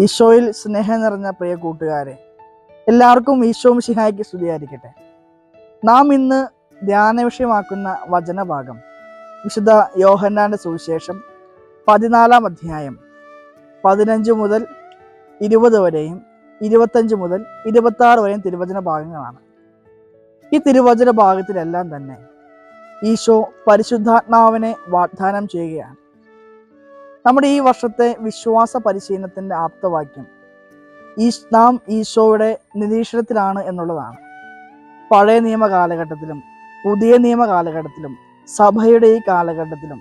ഈശോയിൽ സ്നേഹം നിറഞ്ഞ പ്രിയ കൂട്ടുകാരെ, എല്ലാവർക്കും ഈശോ മിശിഹായ്ക്ക് സ്തുതിയായിരിക്കട്ടെ. നാം ഇന്ന് ധ്യാന വിഷയമാക്കുന്ന വചനഭാഗം വിശുദ്ധ യോഹന്നാന്റെ സുവിശേഷം 14-ാം അധ്യായം 15 മുതൽ 20 വരെയും 25 മുതൽ 26 വരെയും തിരുവചന ഭാഗങ്ങളാണ്. ഈ തിരുവചന ഭാഗത്തിലെല്ലാം തന്നെ ഈശോ പരിശുദ്ധാത്മാവിനെ വാഗ്ദാനം ചെയ്യുകയാണ്. നമ്മുടെ ഈ വർഷത്തെ വിശ്വാസ പരിശീലനത്തിൻ്റെ ആപ്തവാക്യം നാം ഈശോയുടെ നിരീക്ഷണത്തിലാണ് എന്നുള്ളതാണ്. പഴയ നിയമ കാലഘട്ടത്തിലും പുതിയ നിയമ കാലഘട്ടത്തിലും സഭയുടെ ഈ കാലഘട്ടത്തിലും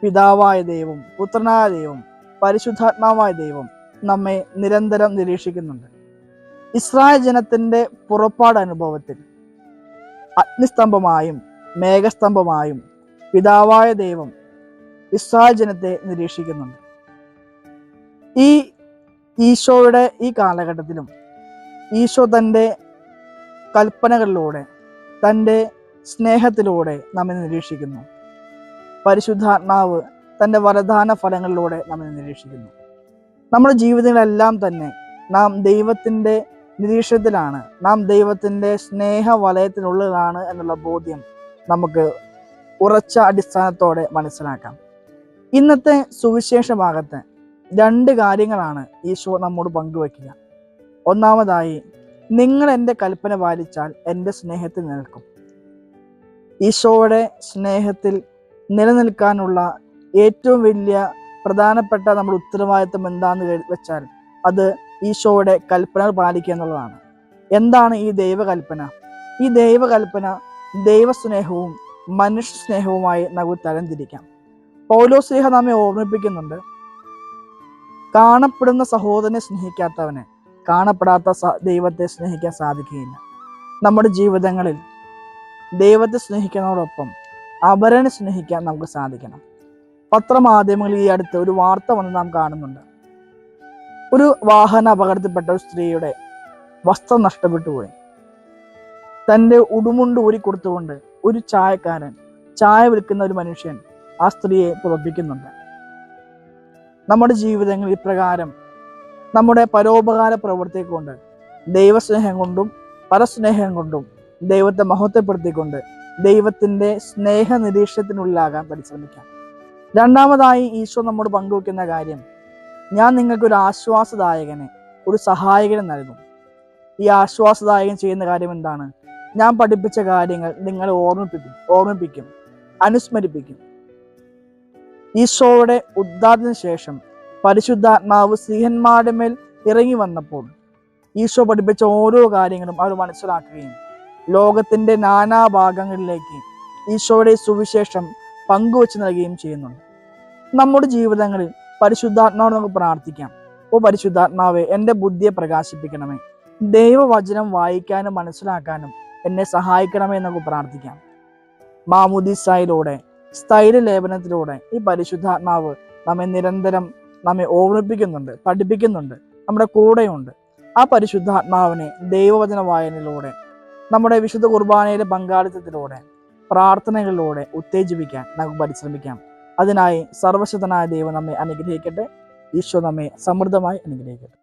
പിതാവായ ദൈവം, പുത്രനായ ദൈവം, പരിശുദ്ധാത്മാവായ ദൈവം നമ്മെ നിരന്തരം നിരീക്ഷിക്കുന്നുണ്ട്. ഇസ്രായേൽ ജനത്തിൻ്റെ പുറപ്പാട് അനുഭവത്തിൽ അഗ്നിസ്തംഭമായും മേഘസ്തംഭമായും പിതാവായ ദൈവം ഇസ്രായേൽ ജനത്തെ നിരീക്ഷിക്കുന്നുണ്ട്. ഈ ഈശോയുടെ ഈ കാലഘട്ടത്തിലും ഈശോ തൻ്റെ കൽപ്പനകളിലൂടെ, തൻ്റെ സ്നേഹത്തിലൂടെ നമ്മെ നിരീക്ഷിക്കുന്നു. പരിശുദ്ധാത്മാവ് തൻ്റെ വരദാന ഫലങ്ങളിലൂടെ നമ്മെ നിരീക്ഷിക്കുന്നു. നമ്മുടെ ജീവിതങ്ങളെല്ലാം തന്നെ നാം ദൈവത്തിൻ്റെ നിരീക്ഷണത്തിലാണ്, നാം ദൈവത്തിൻ്റെ സ്നേഹ വലയത്തിനുള്ളിലാണ് എന്നുള്ള ബോധ്യം നമുക്ക് ഉറച്ച അടിസ്ഥാനത്തോടെ മനസ്സിലാക്കാം. ഇന്നത്തെ സുവിശേഷ ഭാഗത്ത് 2 കാര്യങ്ങളാണ് ഈശോ നമ്മോട് പങ്കുവയ്ക്കുക. ഒന്നാമതായി, നിങ്ങൾ എൻ്റെ കൽപ്പന പാലിച്ചാൽ എൻ്റെ സ്നേഹത്തിൽ നിൽക്കും. ഈശോയുടെ സ്നേഹത്തിൽ നിലനിൽക്കാനുള്ള ഏറ്റവും വലിയ പ്രധാനപ്പെട്ട നമ്മുടെ ഉത്തരവാദിത്വം എന്താണെന്ന് വെച്ചാൽ അത് ഈശോയുടെ കൽപ്പനകൾ പാലിക്കുക എന്നുള്ളതാണ്. എന്താണ് ഈ ദൈവകൽപ്പന? ഈ ദൈവകൽപ്പന ദൈവസ്നേഹവും മനുഷ്യ സ്നേഹവുമായി നമുക്ക് തരംതിരിക്കാം. പൗലോസ്ലീഹ നമ്മെ ഓർമ്മിപ്പിക്കുന്നുണ്ട്, കാണപ്പെടുന്ന സഹോദരനെ സ്നേഹിക്കാത്തവന് കാണപ്പെടാത്ത ദൈവത്തെ സ്നേഹിക്കാൻ സാധിക്കുകയില്ല. നമ്മുടെ ജീവിതങ്ങളിൽ ദൈവത്തെ സ്നേഹിക്കുന്നതോടൊപ്പം അവരനെ സ്നേഹിക്കാൻ നമുക്ക് സാധിക്കണം. പത്രമാധ്യമങ്ങളിൽ ഈ അടുത്ത് ഒരു വാർത്ത വന്ന് നാം കാണുന്നുണ്ട്. ഒരു വാഹന അപകടത്തിൽപ്പെട്ട ഒരു സ്ത്രീയുടെ വസ്ത്രം നഷ്ടപ്പെട്ടു പോയി. തൻ്റെ ഉടുമുണ്ട് ഊരിക്കൊടുത്തുകൊണ്ട് ഒരു ചായക്കാരൻ, ചായ വിൽക്കുന്ന ഒരു മനുഷ്യൻ ആ സ്ത്രീയെ പുറപ്പിക്കുന്നുണ്ട്. നമ്മുടെ ജീവിതങ്ങളിൽ ഇപ്രകാരം നമ്മുടെ പരോപകാര പ്രവൃത്തി കൊണ്ട്, ദൈവസ്നേഹം കൊണ്ടും പരസ്നേഹം കൊണ്ടും ദൈവത്തെ മഹത്വപ്പെടുത്തിക്കൊണ്ട് ദൈവത്തിൻ്റെ സ്നേഹ നിരീക്ഷണത്തിനുള്ളിലാകാൻ പരിശ്രമിക്കാം. രണ്ടാമതായി ഈശോ നമ്മോട് പങ്കുവെക്കുന്ന കാര്യം, ഞാൻ നിങ്ങൾക്കൊരു ആശ്വാസദായകനെ, ഒരു സഹായകനെ നൽകും. ഈ ആശ്വാസദായകൻ ചെയ്യുന്ന കാര്യം എന്താണ്? ഞാൻ പഠിപ്പിച്ച കാര്യങ്ങൾ നിങ്ങളെ ഓർമ്മിപ്പിക്കും, അനുസ്മരിപ്പിക്കും. ഈശോയുടെ ഉദ്ധാനത്തിന് ശേഷം പരിശുദ്ധാത്മാവ് സ്ത്രീഹന്മാരുടെ മേൽ ഇറങ്ങി വന്നപ്പോൾ ഈശോ പഠിപ്പിച്ച ഓരോ കാര്യങ്ങളും അവർ മനസ്സിലാക്കുകയും ലോകത്തിൻ്റെ നാനാഭാഗങ്ങളിലേക്ക് ഈശോയുടെ സുവിശേഷം പങ്കുവച്ച് നൽകുകയും ചെയ്യുന്നുണ്ട്. നമ്മുടെ ജീവിതങ്ങളിൽ പരിശുദ്ധാത്മാവോട് നമുക്ക് പ്രാർത്ഥിക്കാം. ഓ പരിശുദ്ധാത്മാവെ, എൻ്റെ ബുദ്ധിയെ പ്രകാശിപ്പിക്കണമേ, ദൈവവചനം വായിക്കാനും മനസ്സിലാക്കാനും എന്നെ സഹായിക്കണമേ എന്നൊക്കെ പ്രാർത്ഥിക്കാം. മാമുദീസായിലൂടെ, സ്ഥൈര്യ ലേപനത്തിലൂടെ ഈ പരിശുദ്ധാത്മാവ് നിരന്തരം നമ്മെ ഓർമ്മിപ്പിക്കുന്നുണ്ട്, പഠിപ്പിക്കുന്നുണ്ട്, നമ്മുടെ കൂടെയുണ്ട്. ആ പരിശുദ്ധാത്മാവിനെ ദൈവവചന വായനയിലൂടെ, നമ്മുടെ വിശുദ്ധ കുർബാനയിലെ പങ്കാളിത്തത്തിലൂടെ, പ്രാർത്ഥനകളിലൂടെ ഉത്തേജിപ്പിക്കാൻ നമുക്ക് പരിശ്രമിക്കാം. അതിനായി സർവശക്തനായ ദൈവം നമ്മെ അനുഗ്രഹിക്കട്ടെ. ഈശോ നമ്മെ സമൃദ്ധമായി അനുഗ്രഹിക്കട്ടെ.